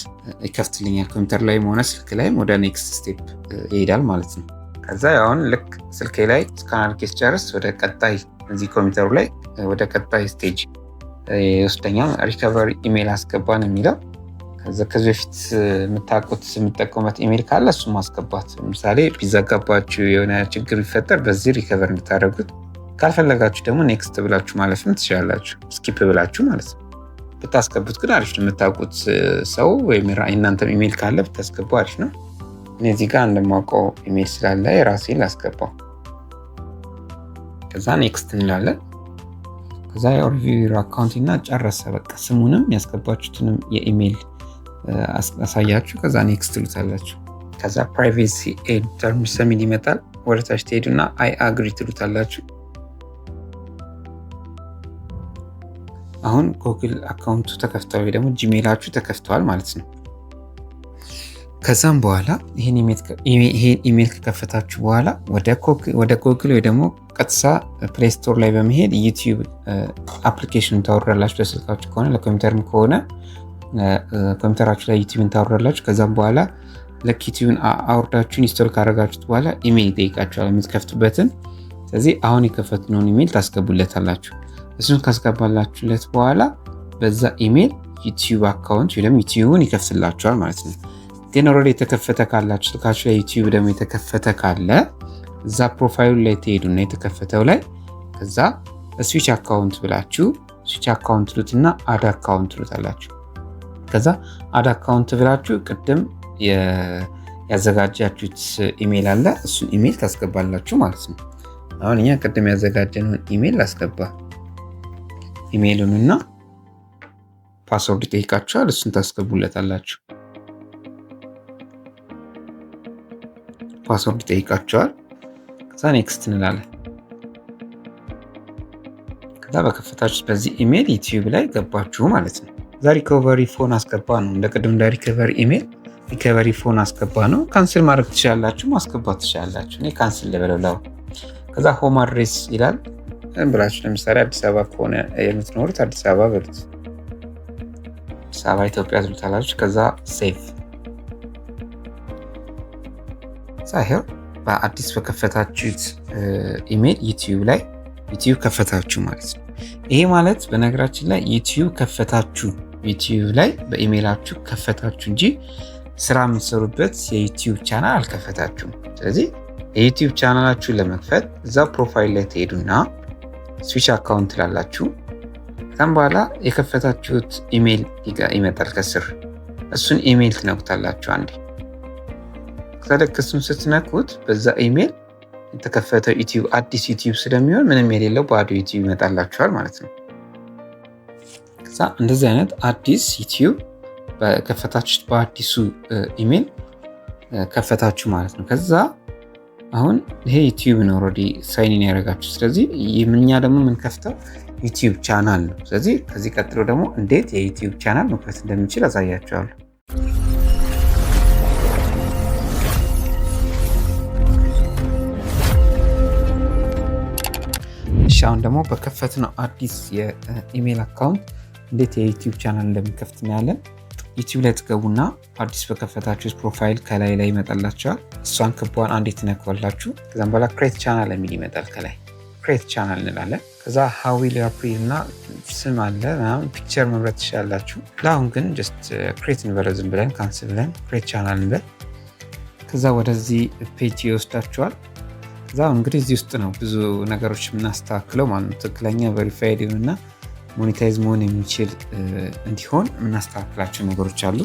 ይከፍትልኛል። ኮምፒውተር ላይም ሆነ ስልክ ላይም ወደ ኔክስት ስቴፕ ይሄዳል ማለት ነው። ከዛ አሁን ልክ ስልኬ ላይ ስካን አድርጌ ስጨርስ ወደ ቀጣይ እዚህ ኮምፒውተሩ ላይ ወደ ቀጣይ ስቴጅ ይወስደኛል። ሪከቨሪ ኢሜል አስገባ ነው የሚለው። ከዚህ በፊት የምታውቁት የምትጠቀሙበት ኢሜል ካለ እሱ ማስገባት። ለምሳሌ ቢዘጋባችሁ የሆነ ችግር ቢፈጠር በዚህ ሪከቨር እንድታደርጉት፣ ካልፈለጋችሁ ደግሞ ኔክስት ብላችሁ ማለፍም ትችላላችሁ፣ ስኪፕ ብላችሁ ማለት ነው። ብታስገቡት ግን አሪፍ ነው። የምታውቁት ሰው ወይም እናንተም ኢሜል ካለ ብታስገቡ አሪፍ ነው። እኔ እዚህ ጋር እንደማውቀው ኢሜል ስላለ የራሴን ላስገባው። ከዛ ኔክስት እንላለን። ከዛ የኦርቪር አካውንት እና ጨረሰ በቃ። ስሙንም ያስገባችሁትንም የኢሜል አሳያችሁ። ከዛ ኔክስት ትሉታላችሁ። ከዛ ፕራይቬሲ ኤንድ ተርምስ የሚል ይመጣል። ወደታች ትሄዱና አይ አግሪ ትሉታላችሁ። አሁን ጉግል አካውንቱ ተከፍቷል ወይ ደግሞ ጂሜላችሁ ተከፍተዋል ማለት ነው። ከዛም በኋላ ይሄን ኢሜል ከከፈታችሁ በኋላ ወደ ጉግል ወይ ደግሞ ቀጥታ ፕሌይ ስቶር ላይ በመሄድ ዩቲዩብ አፕሊኬሽን ታወርዳላችሁ። ለስልካችሁ ከሆነ ለኮምፒውተርም ከሆነ ኮምፒውተራችሁ ላይ ዩቲዩብን ታወርዳላችሁ። ከዛም በኋላ ልክ ዩቲዩብን አውርዳችሁ ኢንስቶል ካደረጋችሁት በኋላ ኢሜል ይጠይቃችኋል የምትከፍቱበትን። ስለዚህ አሁን የከፈትነውን ኢሜል ታስገቡለታላችሁ። እሱን ካስገባላችሁለት በኋላ በዛ ኢሜል ዩቲዩብ አካውንት ወይ ደግሞ ዩቲዩብን ይከፍትላችኋል ማለት ነው። ግን ኦልሬዲ የተከፈተ ካላችሁ ስልካችሁ ላይ ዩቲዩብ ደግሞ የተከፈተ ካለ እዛ ፕሮፋይሉ ላይ ትሄዱና የተከፈተው ላይ ከዛ ስዊች አካውንት ብላችሁ ስዊች አካውንት ትሉትና አድ አካውንት ትሉታላችሁ። ከዛ አድ አካውንት ብላችሁ ቅድም ያዘጋጃችሁት ኢሜል አለ፣ እሱን ኢሜል ታስገባላችሁ ማለት ነው። አሁን እኛ ቅድም ያዘጋጀነውን ኢሜል ላስገባ። ኢሜሉንና ፓስወርድ ይጠይቃችኋል፣ እሱን ታስገቡለታላችሁ። ፓስወርድ ይጠይቃችኋል። ከዛ ኔክስት እንላለን። ከዛ በከፈታችሁ በዚህ ኢሜል ዩቲዩብ ላይ ገባችሁ ማለት ነው። ዛ ሪከቨሪ ፎን አስገባ ነው። እንደ ቅድም እንደ ሪከቨሪ ኢሜል ሪከቨሪ ፎን አስገባ ነው። ካንስል ማድረግ ትችላላችሁ፣ ማስገባት ትችላላችሁ። እኔ ካንስል ልበለው። ከዛ ሆም አድሬስ ይላል ብላችሁ ለምሳሌ አዲስ አበባ ከሆነ የምትኖሩት አዲስ አበባ በሉት። አዲስ አበባ ኢትዮጵያ ትሉታላችሁ። ከዛ ሴቭ ሳይሆን በአዲስ በከፈታችሁት ኢሜል ዩቲዩብ ላይ ዩቲዩብ ከፈታችሁ ማለት ነው። ይሄ ማለት በነገራችን ላይ ዩቲዩብ ከፈታችሁ፣ ዩቲዩብ ላይ በኢሜይላችሁ ከፈታችሁ እንጂ ስራ የምትሰሩበት የዩቲዩብ ቻናል አልከፈታችሁም። ስለዚህ የዩቲዩብ ቻናላችሁን ለመክፈት እዛ ፕሮፋይል ላይ ትሄዱና ስዊች አካውንት ላላችሁ። ከዛም በኋላ የከፈታችሁት ኢሜይል ይመጣል ከስር። እሱን ኢሜይል ትነኩታላችሁ አንዴ። ከዛ እሱን ስትነኩት በዛ ኢሜይል የተከፈተው ዩቲዩብ አዲስ ዩቲዩብ ስለሚሆን ምንም የሌለው ባዶ ዩቲዩብ ይመጣላችኋል ማለት ነው። ከዛ እንደዚህ አይነት አዲስ ዩቲዩብ በከፈታችሁት በአዲሱ ኢሜይል ከፈታችሁ ማለት ነው። ከዛ አሁን ይሄ ዩቲዩብ ነው ኦልሬዲ ሳይን ኢን ያደረጋችሁ። ስለዚህ እኛ ደግሞ የምንከፍተው ዩቲዩብ ቻናል ነው። ስለዚህ ከዚህ ቀጥሎ ደግሞ እንዴት የዩቲዩብ ቻናል መክፈት እንደምንችል አሳያችኋለሁ። እሺ አሁን ደግሞ በከፈትነው አዲስ የኢሜል አካውንት እንዴት የዩቲዩብ ቻናል እንደሚከፍት እናያለን። ዩቲዩብ ላይ ትገቡና አዲስ በከፈታችሁ ፕሮፋይል ከላይ ላይ ይመጣላችኋል። እሷን ክቧን አንዴ ትነካላችሁ። ከዛም በኋላ ክሬት ቻናል የሚል ይመጣል። ከላይ ክሬት ቻናል እንላለን። ከዛ ሃው ዊል ዩ አፕሪል እና ስም አለ ምናምን ፒክቸር መምረጥ ትችላላችሁ። ለአሁን ግን ጀስት ክሬት እንበለው፣ ዝም ብለን ካንስል ብለን ክሬት ቻናል እንበል። ከዛ ወደዚህ ፔጅ ይወስዳችኋል። ከዛ እንግዲህ እዚህ ውስጥ ነው ብዙ ነገሮች የምናስተካክለው ማለት ነው። ትክክለኛ ቬሪፋይድ እና ሞኔታይዝ መሆን የሚችል እንዲሆን የምናስተካክላቸው ነገሮች አሉ።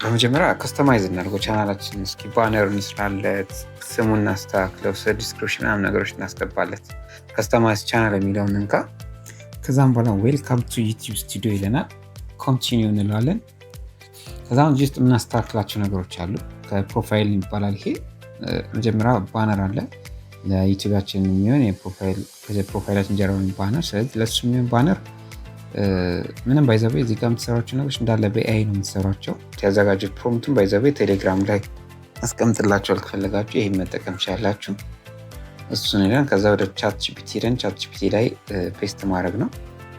በመጀመሪያ ከስተማይዝ እናድርገው ቻናላችን። እስኪ ባነር እንስራለት፣ ስሙን እናስተካክለው፣ ዲስክሪፕሽን ምናምን ነገሮች እናስገባለት። ከስተማይዝ ቻናል የሚለውን እንካ። ከዛም በኋላ ዌልካም ቱ ዩቲዩብ ስቱዲዮ ይለናል። ኮንቲኒው እንለዋለን። ከዛም ውስጥ የምናስተካክላቸው ነገሮች አሉ። ከፕሮፋይል ይባላል ይሄ። መጀመሪያ ባነር አለ ለዩቲዩባችን የሚሆን የፕሮፋይላችን ጀርባን ባነር። ስለዚህ ለሱ የሚሆን ባነር ምንም ባይዘቤ እዚህ ጋር የምትሰሯቸው ነገሮች እንዳለ በኤአይ ነው የምትሰሯቸው። ያዘጋጁት ፕሮምቱን ባይዘቤ ቴሌግራም ላይ አስቀምጥላችኋል። ከፈለጋችሁ ይህን መጠቀም ትችላላችሁ። እሱን ሄደን ከዛ ወደ ቻት ጂፒቲ ሄደን ቻት ጂፒቲ ላይ ፔስት ማድረግ ነው።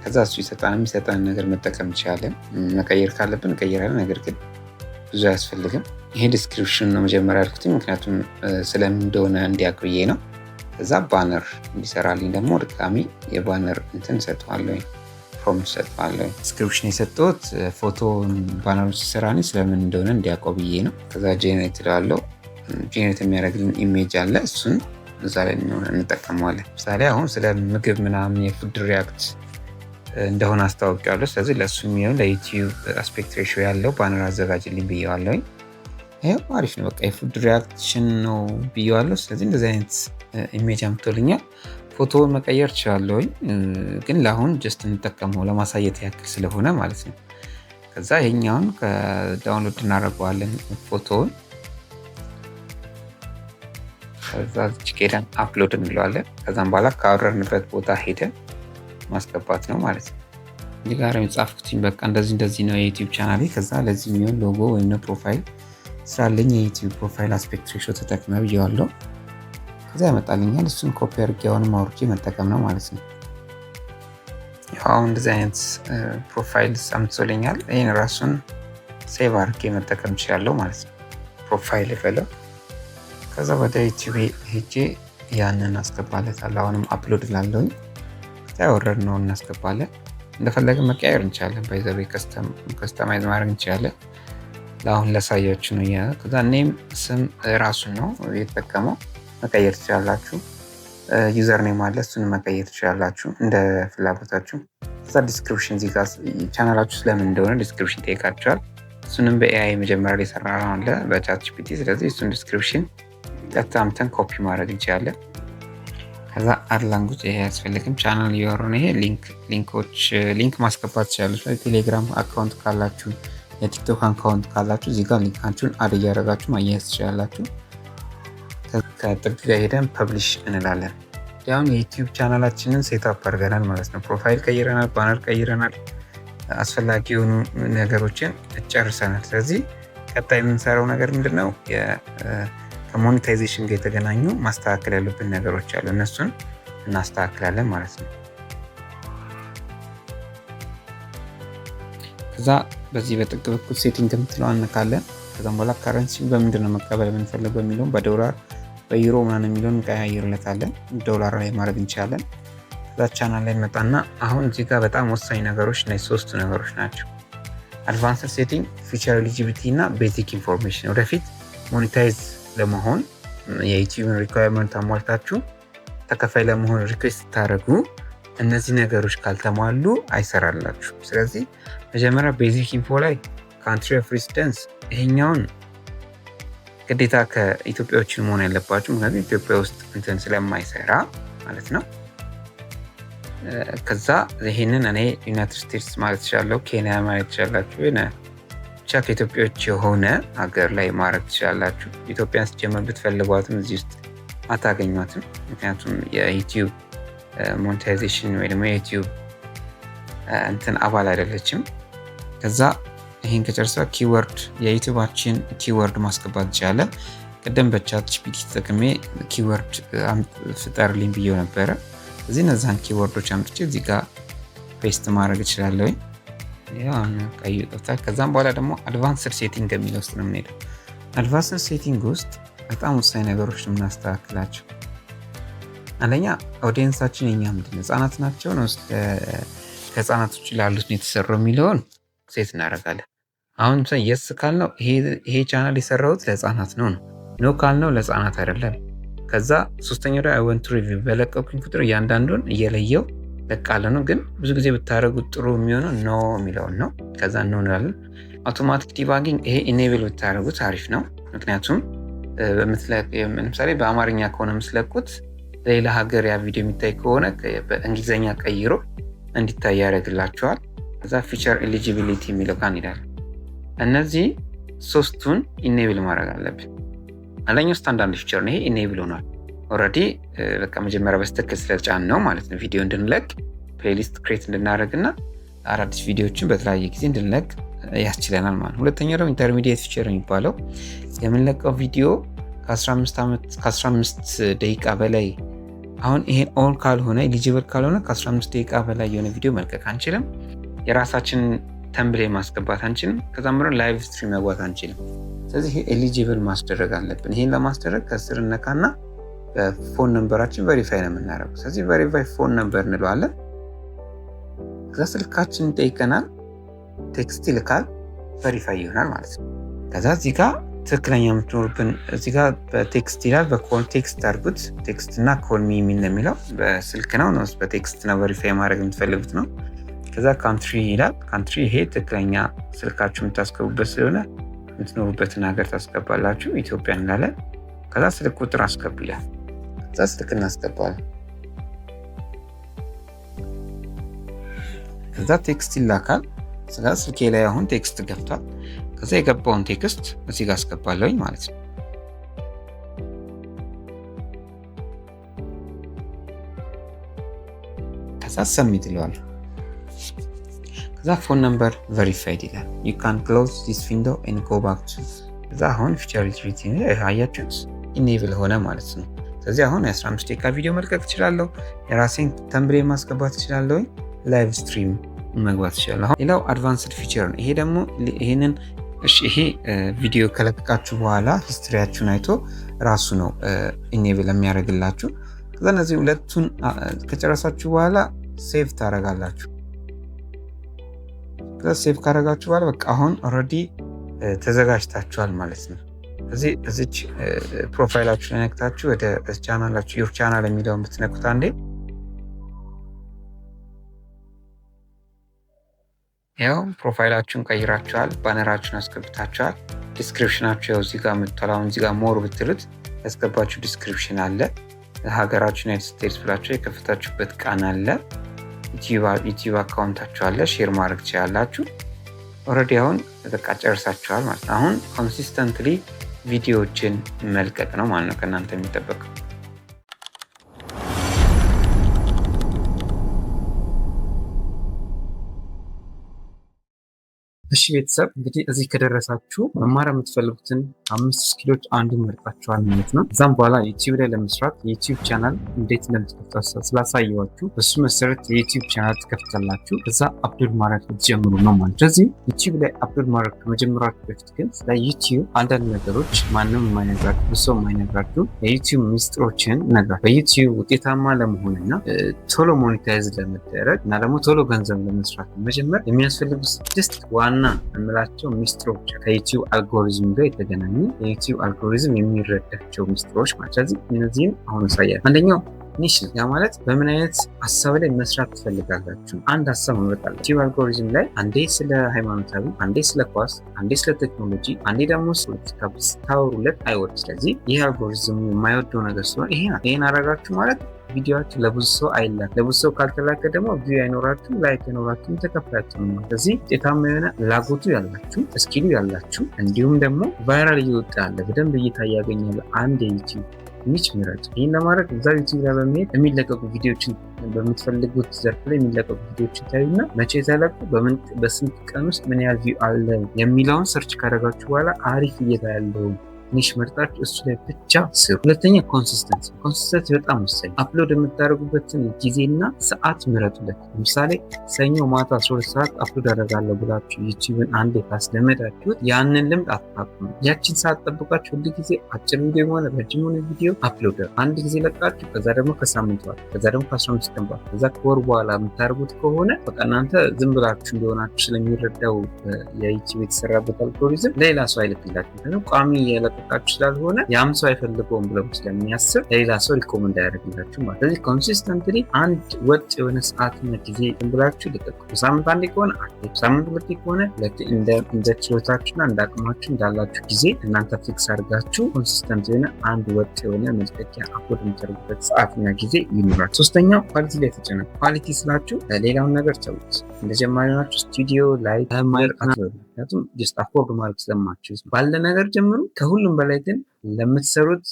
ከዛ እሱ የሚሰጠን ነገር መጠቀም እንችላለን። መቀየር ካለብን እንቀይራለን። ነገር ግን ብዙ አያስፈልግም። ይሄ ዲስክሪፕሽን ነው መጀመሪያ ያልኩት፣ ምክንያቱም ስለምን እንደሆነ እንዲያውቅ ብዬ ነው። ከዛ ባነር እንዲሰራልኝ ደግሞ ድጋሚ የባነር እንትን እሰጠዋለሁ፣ ፕሮምፕት እሰጠዋለሁ። ዲስክሪፕሽን የሰጠሁት ፎቶን ባነሮች ሲሰራ ስለምን እንደሆነ እንዲያውቀው ብዬ ነው። ከዛ ጄኔሬት እላለሁ። ጄኔሬት የሚያደርግልን ኢሜጅ አለ፣ እሱን እዛ ላይ እንጠቀመዋለን። ምሳሌ አሁን ስለ ምግብ ምናምን የፉድ ሪያክት እንደሆነ አስታውቂያለሁ። ስለዚህ ለእሱ የሚሆን ለዩቲዩብ አስፔክት ሬሽዮ ያለው ባነር አዘጋጅልኝ ብዬዋለሁኝ። ይሄው አሪፍ ነው። በቃ የፉድ ሪያክሽን ነው ብዬዋለሁ። ስለዚህ እንደዚህ አይነት ኢሜጅ አምጥቶልኛል። ፎቶውን መቀየር እችላለሁኝ፣ ግን ለአሁን ጀስት እንጠቀመው ለማሳየት ያክል ስለሆነ ማለት ነው። ከዛ ይሄኛውን ከዳውንሎድ እናደርገዋለን ፎቶውን። ከዛ ሄደን አፕሎድ እንለዋለን። ከዛም በኋላ ካወረድንበት ቦታ ሄደን ማስገባት ነው ማለት ነው። እዚህ ጋር የጻፍኩትኝ በቃ እንደዚህ ነው የዩቲዩብ ቻናሌ። ከዛ ለዚህ የሚሆን ሎጎ ወይም ፕሮፋይል ስላለኝ የዩቲዩብ ፕሮፋይል አስፔክት ሬሽዮ ተጠቅመ ብዬዋለሁ። ከዛ ያመጣልኛል። እሱን ኮፒ አድርጌ አሁንም አውርጄ መጠቀም ነው ማለት ነው። አሁን እንደዚህ አይነት ፕሮፋይል አምጥቶልኛል። ይህን ራሱን ሴቭ አድርጌ መጠቀም እችላለሁ ማለት ነው። ፕሮፋይል ይፈለው። ከዛ ወደ ዩቲዩብ ሄጄ ያንን አስገባለታለሁ። አሁንም አፕሎድ ላለውኝ ያወረድነው እናስገባለን። እንደፈለግን መቀየር እንችላለን። ባይዘቤ ከስተማይዝ ማድረግ እንችላለን። ለአሁን ላሳያችሁ ነው። ከዛ ኔም ስም ራሱን ነው የተጠቀመው፣ መቀየር ትችላላችሁ። ዩዘር ኔም አለ፣ እሱን መቀየር ትችላላችሁ እንደ ፍላጎታችሁ። ከዛ ዲስክሪፕሽን እዚህ ጋር ቻናላችሁ ስለምን እንደሆነ ዲስክሪፕሽን ጠይቃችኋል። እሱንም በኤአይ መጀመሪያ ላይ የሰራ አለ በቻት ጂፒቲ። ስለዚህ እሱን ዲስክሪፕሽን ቀጥታ አምጥተን ኮፒ ማድረግ እንችላለን። ከዛ አድ ላንጉጅ ይሄ አያስፈልግም። ቻናል እያወራን ይሄ ሊንክ ማስገባት ትችላለች። ቴሌግራም አካውንት ካላችሁ፣ የቲክቶክ አካውንት ካላችሁ እዚህ ጋር ሊንካችሁን አድ እያደረጋችሁ ማያያዝ ትችላላችሁ። ከጥግ ጋር ሄደን ፐብሊሽ እንላለን። ያሁን የዩቲዩብ ቻናላችንን ሴትአፕ አድርገናል ማለት ነው። ፕሮፋይል ቀይረናል፣ ባነር ቀይረናል፣ አስፈላጊ የሆኑ ነገሮችን ጨርሰናል። ስለዚህ ቀጣይ የምንሰራው ነገር ምንድን ነው? ከሞኔታይዜሽን ጋር የተገናኙ ማስተካከል ያሉብን ነገሮች አሉ። እነሱን እናስተካክላለን ማለት ነው። ከዛ በዚህ በጥግ በኩል ሴቲንግ የምትለው አነካለን። ከዛም በኋላ ካረንሲ በምንድን ነው መቀበል የምንፈልገው የሚለውን በዶላር በዩሮ ምናምን የሚለውን እንቀያይርለታለን። ዶላር ላይ ማድረግ እንችላለን። ከዛ ቻናል ላይ መጣና አሁን እዚህ ጋር በጣም ወሳኝ ነገሮች እነዚህ ሶስቱ ነገሮች ናቸው። አድቫንስድ ሴቲንግ፣ ፊቸር ኤሊጂቢሊቲ እና ቤዚክ ኢንፎርሜሽን። ወደፊት ሞኔታይዝ ለመሆን የዩቲዩብን ሪኳየርመንት አሟልታችሁ ተከፋይ ለመሆን ሪኩዌስት ስታደርጉ እነዚህ ነገሮች ካልተሟሉ አይሰራላችሁ። ስለዚህ መጀመሪያ ቤዚክ ኢንፎ ላይ ካንትሪ ኦፍ ሬሲደንስ፣ ይሄኛውን ግዴታ ከኢትዮጵያዎችን መሆን ያለባችሁ፣ ምክንያቱም ኢትዮጵያ ውስጥ እንትን ስለማይሰራ ማለት ነው። ከዛ ይሄንን እኔ ዩናይትድ ስቴትስ ማለት ትችላለሁ፣ ኬንያ ማለት ትችላላችሁ። ብቻ ከኢትዮጵያዎች የሆነ ሀገር ላይ ማድረግ ትችላላችሁ። ኢትዮጵያን ስትጀምር ብትፈልጓትም እዚህ ውስጥ አታገኟትም። ምክንያቱም የዩቲዩብ ሞኔታይዜሽን ወይ ደግሞ የዩቲዩብ እንትን አባል አይደለችም። ከዛ ይህን ከጨርሳ ኪወርድ የዩቲዩባችን ኪወርድ ማስገባት ይቻላል። ቅድም በቻት ጂፒቲ ተጠቅሜ ኪወርድ ፍጠርልኝ ብዬው ነበረ። እዚህ እነዛን ኪወርዶች አምጥቼ እዚህ ጋር ፔስት ማድረግ እችላለሁ። ቀይ ጠፍቷል። ከዛም በኋላ ደግሞ አድቫንስድ ሴቲንግ የሚለው ውስጥ ነው የምንሄደው። አድቫንስድ ሴቲንግ ውስጥ በጣም ወሳኝ ነገሮች ነው የምናስተካክላቸው። አንደኛ ኦዲየንሳችን የኛ ምንድን ነው ህጻናት ናቸው ነው ከህጻናት ውጭ ላሉት ነው የተሰራው የሚለውን ሴት እናደርጋለን። አሁን የስ ካልነው ይሄ ቻናል የሰራሁት ለህጻናት ነው፣ ኖ ካልነው ለህጻናት አይደለም። ከዛ ሶስተኛው ላይ አይ ዋንት ቱ ሪቪው በለቀቁኝ ቁጥር እያንዳንዱን እየለየው ለቃለ ነው። ግን ብዙ ጊዜ ብታደርጉት ጥሩ የሚሆነው ኖ የሚለውን ነው። ከዛ ኖ እንላለን። አውቶማቲክ ዲባጊንግ ይሄ ኢኔብል ብታደርጉት አሪፍ ነው። ምክንያቱም ለምሳሌ በአማርኛ ከሆነ የምትለቁት ሌላ ሀገር ያ ቪዲዮ የሚታይ ከሆነ በእንግሊዝኛ ቀይሮ እንዲታይ ያደርግላቸዋል። ከዛ ፊቸር ኤሊጂቢሊቲ የሚለው ጋር እንሄዳለን። እነዚህ ሶስቱን ኢኔብል ማድረግ አለብን። አንደኛው ስታንዳርድ ፊቸር ነው። ይሄ ኢኔብል ሆኗል ኦልሬዲ። በቃ መጀመሪያ በስተክል ስለጫን ነው ማለት ነው ቪዲዮ እንድንለቅ ፕሌሊስት ክሬት እንድናደርግና አዳዲስ ቪዲዮዎችን በተለያየ ጊዜ እንድንለቅ ያስችለናል ማለት ነው። ሁለተኛው ደግሞ ኢንተርሚዲየት ፊቸር የሚባለው የምንለቀው ቪዲዮ ከ15 ደቂቃ በላይ አሁን ይሄን ኦን ካልሆነ ኤሊጂብል ካልሆነ ከ15 ደቂቃ በላይ የሆነ ቪዲዮ መልቀቅ አንችልም። የራሳችንን ተምብሌን ማስገባት አንችልም። ከዛም ብሎ ላይቭ ስትሪም መግባት አንችልም። ስለዚህ ኤሊጂብል ማስደረግ አለብን። ይሄን ለማስደረግ ከስር እነካና በፎን ነምበራችን ቬሪፋይ ነው የምናደርገው። ስለዚህ ቬሪፋይ ፎን ነምበር እንለዋለን። ከዛ ስልካችን ይጠይቀናል፣ ቴክስት ይልካል፣ ቬሪፋይ ይሆናል ማለት ነው። ከዛ እዚህ ጋር ትክክለኛ የምትኖርብን እዚህ ጋር በቴክስት ይላል። በኮል ቴክስት አድርጉት። ቴክስት እና ኮል ሚ የሚል ነው የሚለው። በስልክ ነው በቴክስት ነው ቬሪፋይ ማድረግ የምትፈልጉት ነው። ከዛ ካንትሪ ይላል። ካንትሪ ይሄ ትክክለኛ ስልካችሁ የምታስገቡበት ስለሆነ የምትኖሩበትን ሀገር ታስገባላችሁ። ኢትዮጵያ እንላለን። ከዛ ስልክ ቁጥር አስገቡ ይላል። ከዛ ስልክ እናስገባለን። ከዛ ቴክስት ይላካል። ከዛ ስልኬ ላይ አሁን ቴክስት ገብቷል። ከዛ የገባውን ቴክስት እዚህ ጋር አስገባለሁኝ ማለት ነው። ከዛ ሰሚት ይለዋል። ከዛ ፎን ነምበር ቬሪፋይድ ይላል። you can close this window and go back to ከዛ አሁን ፊቸር ሪትሪት አያችሁት ኢኔብል ሆነ ማለት ነው። ስለዚህ አሁን የ15 ደቂቃ ቪዲዮ መልቀቅ እችላለሁ። የራሴን ተምብሌን ማስገባት እችላለሁ። ላይቭ ስትሪም መግባት እችላለሁ። ሌላው አድቫንስድ ፊቸር ነው። ይሄ ደግሞ ይሄ ቪዲዮ ከለቀቃችሁ በኋላ ሂስትሪያችሁን አይቶ ራሱ ነው ኢኔብል የሚያደርግላችሁ። ከዛ እነዚህ ሁለቱን ከጨረሳችሁ በኋላ ሴቭ ታደርጋላችሁ። ከዛ ሴቭ ካደረጋችሁ በኋላ በቃ አሁን ኦልሬዲ ተዘጋጅታችኋል ማለት ነው። እዚች ፕሮፋይላችሁ ላይ ነክታችሁ ወደ ቻናላችሁ ዩር ቻናል የሚለውን ብትነኩት አንዴ ያው ፕሮፋይላችሁን ቀይራችኋል፣ ባነራችሁን አስገብታችኋል። ዲስክሪፕሽናችሁ ያው እዚህ ጋር መጥቷል። አሁን እዚህ ጋር ሞር ብትሉት ያስገባችሁ ዲስክሪፕሽን አለ። ሀገራችሁ ዩናይትድ ስቴትስ ብላችሁ የከፈታችሁበት ቃን አለ። ዩቲዩብ አካውንታችሁ አለ። ሼር ማድረግ ትችላላችሁ። ኦልሬዲ አሁን በቃ ጨርሳችኋል ማለት ነው። አሁን ኮንሲስተንትሊ ቪዲዮዎችን መልቀቅ ነው ማለት ነው ከእናንተ የሚጠበቀው። እሺ ቤተሰብ እንግዲህ እዚህ ከደረሳችሁ መማር የምትፈልጉትን 5 ስኪሎች አንዱን መርጣችኋል ማለት ነው። እዛም በኋላ ዩቲዩብ ላይ ለመስራት የዩቲዩብ ቻናል እንዴት እንደምትከፍቱ ስላሳየዋችሁ በሱ መሰረት የዩቲዩብ ቻናል ትከፍታላችሁ። እዛ አፕሎድ ማድረግ ትጀምሩ ነው ማለት። ስለዚህ ዩቲዩብ ላይ አፕሎድ ማድረግ ከመጀመራችሁ በፊት ግን ስለ ዩቲዩብ አንዳንድ ነገሮች ማንም የማይነግራችሁ ብዙ ሰው የማይነግራችሁ የዩቲዩብ ሚስጥሮችን ነግራችሁ በዩቲዩብ ውጤታማ ለመሆንና ቶሎ ሞኔታይዝ ለመደረግ እና ደግሞ ቶሎ ገንዘብ ለመስራት መጀመር የሚያስፈልጉ 6 ዋና የምላቸው ሚስጥሮች ከዩቲዩብ አልጎሪዝም ጋር የተገናኙ የዩቲዩብ አልጎሪዝም የሚረዳቸው ሚስጥሮች ማለት። ስለዚህ እነዚህም አሁን ያሳያል። አንደኛው ኒሽ ያ ማለት በምን አይነት ሀሳብ ላይ መስራት ትፈልጋላችሁ። አንድ ሀሳብ መምረጥ ዩቲዩብ አልጎሪዝም ላይ አንዴ ስለ ሃይማኖታዊ፣ አንዴ ስለ ኳስ፣ አንዴ ስለ ቴክኖሎጂ፣ አንዴ ደግሞ ስለ ፖለቲካ ብታወሩለት አይወድም። ስለዚህ ይህ አልጎሪዝም የማይወደው ነገር ስለሆነ ይሄን አደረጋችሁ ማለት ቪዲዮአችሁ ለብዙ ሰው አይላክ። ለብዙ ሰው ካልተላከ ደግሞ ቪው አይኖራችሁም፣ ላይክ አይኖራችሁም፣ ተከፋያችሁም ነው። ስለዚህ ውጤታማ የሆነ ፍላጎቱ ያላችሁ፣ ስኪሉ ያላችሁ እንዲሁም ደግሞ ቫይራል እየወጣ ያለ በደንብ እይታ ያገኛል አንድ የዩቲዩብ ኒች ምረጡ። ይህን ለማድረግ እዛ ዩቲዩብ ላይ በመሄድ የሚለቀቁ ቪዲዮችን በምትፈልጉት ዘርፍ ላይ የሚለቀቁ ቪዲዮችን ታዩና መቼ ተለቁ፣ በስንት ቀን ውስጥ ምን ያህል ቪው አለ የሚለውን ሰርች ካደረጋችሁ በኋላ አሪፍ እይታ ያለውን ኒሽ መርጣችሁ እሱ ላይ ብቻ ስሩ። ሁለተኛ ኮንሲስተንሲ በጣም ወሳኝ። አፕሎድ የምታደርጉበትን ጊዜና ሰዓት ምረጡለት። ለምሳሌ ሰኞ ማታ 12 ሰዓት አፕሎድ አደርጋለሁ ብላችሁ ዩቲዩብን አንዴ ካስለመዳችሁት ያንን ልምድ አታቁሙ። ያችን ሰዓት ጠብቃችሁ ሁሉ ጊዜ አጭር ቪዲዮ ሆነ ረጅም ሆነ ቪዲዮ አፕሎድ አንድ ጊዜ ለቃችሁ ከዛ ደግሞ ከሳምንት በኋላ ከዛ ደግሞ ከ15 ቀን በኋላ ከዛ ከወር በኋላ የምታደርጉት ከሆነ በቃ እናንተ ዝም ብላችሁ እንደሆናችሁ ስለሚረዳው የዩቲዩብ የተሰራበት አልጎሪዝም ሌላ ሰው አይልክላችሁ። ቋሚ ካችሁ ስላልሆነ ያም ሰው አይፈልገውም ብለው ስለሚያስብ ለሌላ ሰው ሪኮመንድ ያደርግላችሁ ማለት። ስለዚህ ኮንሲስተንትሊ አንድ ወጥ የሆነ ሰዓትና ጊዜ ብላችሁ ልቀቁ። በሳምንት አንዴ ከሆነ ሳምንት ሁለቴ ከሆነ እንደ ችሎታችሁና እንደ አቅማችሁ እንዳላችሁ ጊዜ እናንተ ፊክስ አድርጋችሁ ኮንሲስተንት የሆነ አንድ ወጥ የሆነ መልቀቂያ አፕሎድ የምታደርጉበት ሰዓትና ጊዜ ይኖራል። ሶስተኛው ኳሊቲ ላይ ተጨነቁ። ኳሊቲ ስላችሁ ሌላውን ነገር ተውት። እንደ ጀማሪ ናችሁ ስቱዲዮ ላይ ምክንያቱም ጀስት አፎርድ ማድረግ ስለማችሁ ባለ ነገር ጀምሩ። ከሁሉም በላይ ግን ለምትሰሩት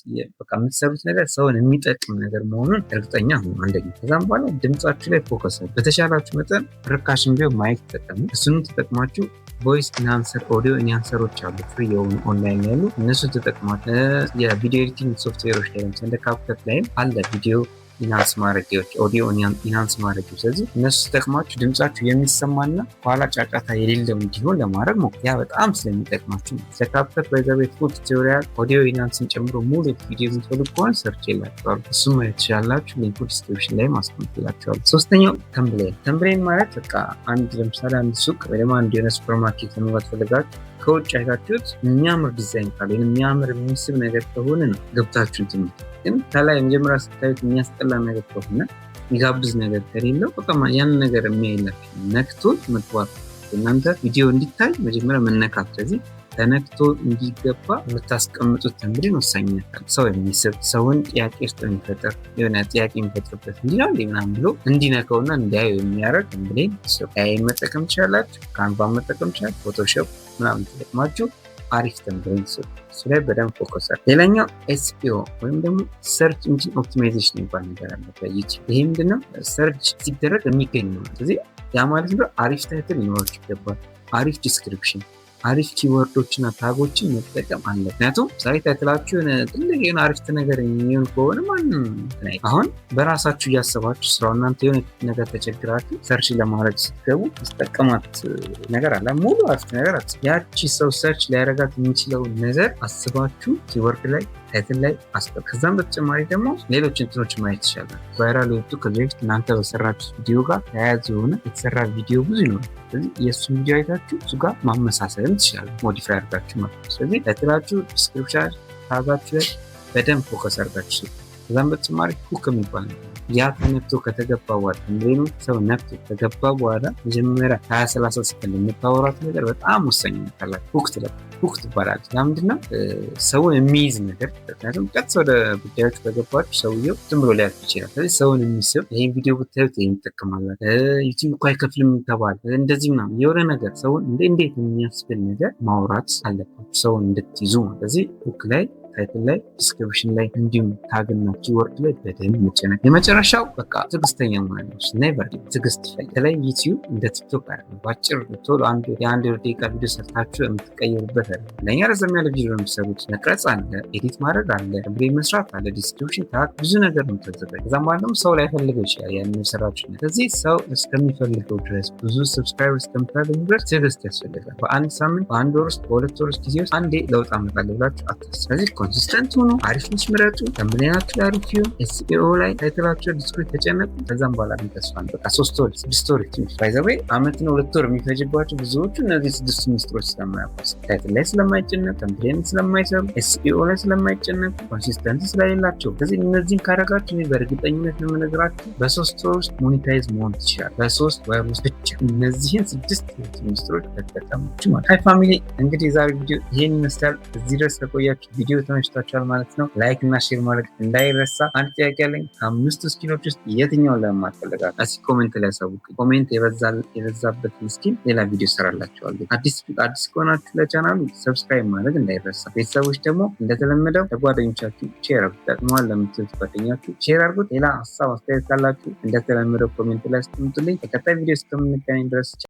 ነገር ሰውን የሚጠቅም ነገር መሆኑን እርግጠኛ ሁኑ። አንደኛ። ከዛም በኋላ ድምጻችሁ ላይ ፎከስ ነው። በተሻላችሁ መጠን ርካሽን ቢሆን ማይክ ተጠቀሙ። እሱንም ተጠቅማችሁ ቮይስ ኢንሃንሰር፣ ኦዲዮ ኢንሃንሰሮች አሉ ፍሪ የሆኑ ኦንላይን ያሉ እነሱ ተጠቅማችሁ የቪዲዮ ኤዲቲንግ ሶፍትዌሮች ላይ ለምሳሌ እንደ ካፕከት ላይም አለ ቪዲዮ ኢንሃንስ ማድረጊያዎች፣ ኦዲዮ ኢንሃንስ ማድረጊያዎች። ስለዚህ እነሱ ተጠቅማችሁ ድምጻችሁ የሚሰማና ኋላ ጫጫታ የሌለው እንዲሆን ለማድረግ ሞክሩ። ያ በጣም ስለሚጠቅማችሁ ነው። ለካፕከት ባይዘቤት ፉል ቱቶሪያል ኦዲዮ ኢንሃንስን ጨምሮ ሙሉ ቪዲዮ የምትፈልጉ ከሆነ ሰርች የላችኋል። እሱም ማየት ትችላላችሁ። ሊንኩ ዲስክሪፕሽን ላይ ማስቀምጥላችኋል። ሶስተኛው ተምብሌን ማለት በቃ ለምሳሌ አንድ ሱቅ ወይ ደግሞ አንድ የሆነ ሱፐርማርኬት ለመግባት ፈልጋችሁ ከውጭ አይታችሁት የሚያምር ዲዛይን ካለ የሚያምር የሚስብ ነገር ከሆነ ነው ገብታችሁ ትምህርት። ግን ከላይ መጀመሪያ ስታዩት የሚያስጠላ ነገር ከሆነ የሚጋብዝ ነገር ከሌለው በቃ ያን ነገር የሚያይላችሁ ነክቶት መግባት። እናንተ ቪዲዮ እንዲታይ መጀመሪያ መነካት። ስለዚህ ተነክቶ እንዲገባ የምታስቀምጡት ተምብሌን ወሳኝነት ሰው የሚስብ ሰውን ጥያቄ ውስጥ የሚፈጥር የሆነ ጥያቄ የሚፈጥርበት እንዲላል ምናምን ብሎ እንዲነካውና እንዲያዩ የሚያደርግ ተምብሌን መጠቀም ትችላላችሁ። ካንቫ መጠቀም ትችላል። ፎቶሾፕ ምናምን ተጠቅማችሁ አሪፍ ተምብሌን ስሩ። እሱ ላይ በደንብ ፎከስ አድርጉ። ሌላኛው ኤስኢኦ ወይም ደግሞ ሰርች ኢንጂን ኦፕቲማይዜሽን የሚባል ነገር አለ በዩቲዩብ። ይሄ ምንድነው? ሰርች ሲደረግ የሚገኝ ነው። ስለዚህ ያ ማለት ነው አሪፍ ታይትል ሊኖራችሁ ይገባል። አሪፍ ዲስክሪፕሽን፣ አሪፍ ኪወርዶችና ታጎችን መጠቀም አለ። ምክንያቱም ዛሬ ታይትላችሁ ትልቅ የሆነ አሪፍት ነገር የሚሆን ከሆነ ማንም አሁን በራሳችሁ እያሰባችሁ ስራው እናንተ የሆነ ነገር ተቸግራችሁ ሰርች ለማድረግ ስትገቡ ተጠቀማት ነገር አለ። ሙሉ አሪፍት ነገር ያቺ ሰው ሰርች ሊያደርጋት የሚችለውን ነገር አስባችሁ ኪወርድ ላይ ታይትል ላይ አስቀምጡ። ከዛም በተጨማሪ ደግሞ ሌሎች እንትኖች ማየት ይችላል። ቫይራል የወጡ ከዚህ በፊት እናንተ በሰራችሁ ቪዲዮ ጋር ተያያዘ የሆነ የተሰራ ቪዲዮ ብዙ ይኖራል። ስለዚህ የእሱን ቪዲዮ አይታችሁ እሱ ጋር ማመሳሰልም ትችላላችሁ፣ ሞዲፋይ አድርጋችሁ ማለት ነው። ስለዚህ ታይትላችሁ፣ ዲስክሪፕሽን ታጋችሁ ላይ በደንብ ፎከስ አድርጋችሁ። ከዛም በተጨማሪ ሁክ የሚባል ነው። ያ ተነክቶ ከተገባ በኋላ ተምብሌኑ ሰው ነክቶ ከገባ በኋላ መጀመሪያ 20-30 ሰከንድ የምታወራት ነገር በጣም ወሳኝ ነው። ሁክ ትባላለች። ያ ምንድነው? ሰውን የሚይዝ ነገር። ምክንያቱም ቀጥታ ወደ ጉዳዮች ከገባችሁ ሰውየው ዝም ብሎ ሊያልፍ ይችላል። ስለዚህ ሰውን የሚስብ ይህን ቪዲዮ ብታዩት ይህን ይጠቀማላል፣ ዩቲዩብ እኮ አይከፍልም ይተባል፣ እንደዚህ ምናምን የሆነ ነገር ሰውን እንዴት የሚያስብል ነገር ማውራት አለባችሁ ሰውን እንድትይዙ። ስለዚህ ሁክ ላይ፣ ታይትል ላይ፣ ዲስክሪፕሽን ላይ እንዲሁም ታግና ኪወርድ ላይ በደንብ መጨነቅ። የመጨረሻው በቃ ትዕግስተኛ ማለት ነው። ኔቨር ትዕግስት ይፈልጋል። በተለይ ዩቲዩብ እንደ ቲክቶክ አይደለም። ባጭር ቶሎ የአንድ ደቂቃ ቪዲዮ ሰርታችሁ የምትቀየሩበት አይደለም። ለእኛ ረዘም ያለ ቪዲዮ የምትሰሩት መቅረጽ አለ፣ ኤዲት ማድረግ አለ፣ ተምብሌን መስራት አለ፣ ዲስክሪፕሽን ታግ፣ ብዙ ነገር ነው የምታዘጋጅ። ከዛም በኋላ ደግሞ ሰው ላይፈልገው ይችላል ያን የሰራችሁ። ስለዚህ ሰው እስከሚፈልገው ድረስ ብዙ ሰብስክራይበር እስከምታገኙ ድረስ ትዕግስት ያስፈልጋል። በአንድ ሳምንት፣ በአንድ ወር ውስጥ፣ በሁለት ወር ውስጥ ጊዜ ውስጥ አንዴ ለውጥ አመጣለሁ ብላችሁ አታስቡ። ስለዚህ ኮንሲስተንት ሆኖ አሪፍ ልጅ ምረጡ። ተምብሌናችሁ ላይ አሪፍ ይሁን። ኤስኢኦ ላይ ታይትላችሁ ዲስክሪፕሽን ተጨነቁ። ከዛም በኋላ ተስፋ ነው በቃ 3 ወር 6 ወር ባይዘዌ አመት ነው 2 ወር የሚፈጅባቸው ብዙዎቹ እነዚህ 6 ሚስጥሮች ስለማያውቁ፣ ታይትል ላይ ስለማይጨነቁ፣ ተምብሌን ስለማይሰሩ፣ ኤስኢኦ ላይ ስለማይጨነቁ፣ ኮንሲስተንሲ ስለሌላቸው። ስለዚህ እነዚህን ካረጋችሁ እኔ በእርግጠኝነት ነው የምነግራችሁ በ3 ወር ውስጥ ሞኔታይዝ መሆን ትችላል። በ3 ወር ውስጥ ብቻ እነዚህን 6 ሚስጥሮች ተጠቀሙ ማለት። ሃይ ፋሚሊ እንግዲህ የዛሬ ቪዲዮ ይሄን ይመስላል። እዚህ ድረስ ከቆያችሁ ቪዲዮ ተመችቷችኋል ማለት ነው። ላይክ እና ሼር ማድረግ እንዳይረሳ። አንድ ጥያቄ ያለኝ ከ5ቱ ስኪኖች ውስጥ የትኛውን ለማትፈልጋል? እስኪ ኮሜንት ላይ ያሳውቁኝ። ኮሜንት የበዛበትን ስኪን ሌላ ቪዲዮ ሰራላችኋለሁ። አዲስ ከሆናችሁ ለቻናሉ ሰብስክራይብ ማድረግ እንዳይረሳ። ቤተሰቦች ደግሞ እንደተለመደው ለጓደኞቻችሁ ሼር አድርጉት። ጠቅመዋል ለምትሉት ጓደኛችሁ ሼር አድርጉት። ሌላ ሀሳብ አስተያየት ካላችሁ እንደተለመደው ኮሜንት ላይ አስቀምጡልኝ። በቀጣይ ቪዲዮ እስከምንገናኝ ድረስ